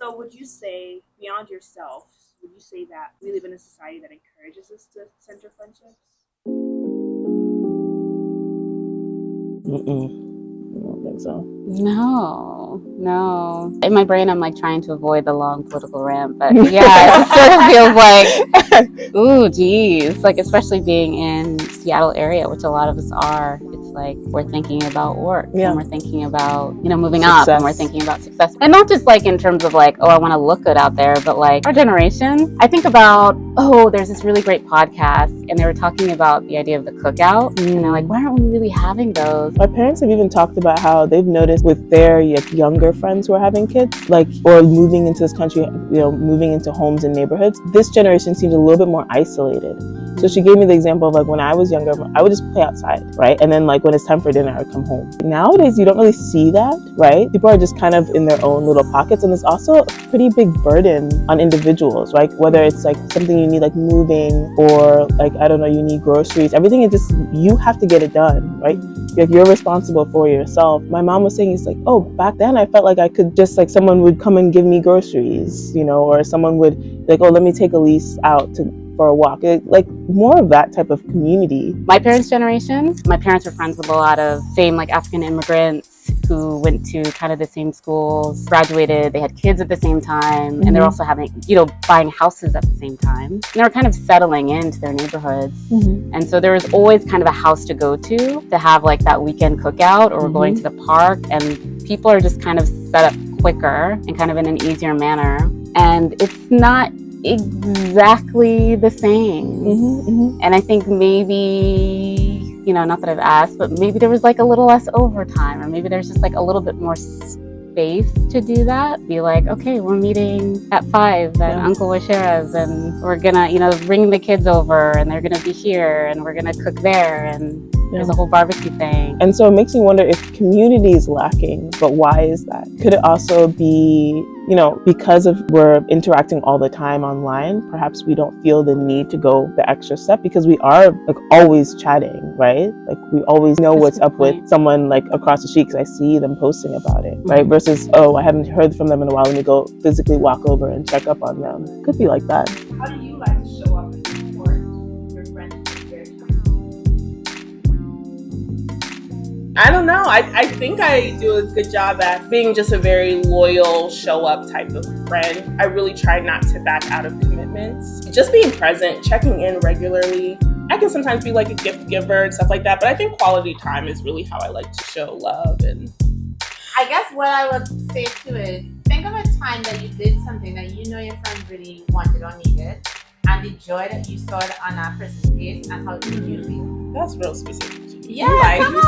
So would you say, beyond yourself, would you say that we live in a society that encourages us to center friendships? I don't think so. No. In my brain, I'm like trying to avoid the long political rant, but yeah, it just sort of feels like, ooh, geez. Like, especially being in Seattle area, which a lot of us are, it's like we're thinking about work and we're thinking about, moving up, and we're thinking about success. And not just like in terms of like, oh, I want to look good out there, but like our generation, I think about, there's this really great podcast and they were talking about the idea of the cookout. And they're like, why aren't we really having those? My parents have even talked about how they've noticed with their younger friends who are having kids, like, or moving into this country, moving into homes and neighborhoods, this generation seems a little bit more isolated. So she gave me the example of like when I was younger, I would just play outside, right? And then like when it's time for dinner, I'd come home. Nowadays, you don't really see that, right? People are just kind of in their own little pockets, and there's also a pretty big burden on individuals, right? Whether it's like something you need like moving, or like, I don't know, you need groceries, everything is just, you have to get it done, right? Like, you're responsible for yourself. My mom was saying, it's like, oh, back then I felt like I could just like, someone would come and give me groceries, or someone would like, oh, let me take Elise out for a walk. Like more of that type of community. My parents' generation, my parents were friends with a lot of same like African immigrants who went to kind of the same schools, graduated, they had kids at the same time, and they're also having, buying houses at the same time. And they were kind of settling into their neighborhoods. And so there was always kind of a house to go to have like that weekend cookout, or going to the park, and people are just kind of set up quicker and kind of in an easier manner. And it's not exactly the same. And I think maybe, not that I've asked, but maybe there was like a little less overtime, or maybe there's just like a little bit more space to do that. Be like, okay, we're meeting at 5 at Uncle Washera's, and we're gonna, bring the kids over, and they're gonna be here, and we're gonna cook there, and there's a whole barbecue thing. And so it makes me wonder if community is lacking, but why is that? Could it also be, because we're interacting all the time online, perhaps we don't feel the need to go the extra step, because we are like always chatting, right? Like we always know what's up with someone like across the street because I see them posting about it, right? Versus, oh, I haven't heard from them in a while, let me go physically walk over and check up on them. Could be like that. How do you like to show up and support your friends? I don't know. I think I do a good job at being just a very loyal, show up type of friend. I really try not to back out of commitments. Just being present, checking in regularly. I can sometimes be like a gift giver and stuff like that, but I think quality time is really how I like to show love. And I guess what I would say too is, think of a time that you did something that your friend really wanted or needed, and the joy that you saw on that person's face, and how did you feel? That's real specific. Yeah, come on.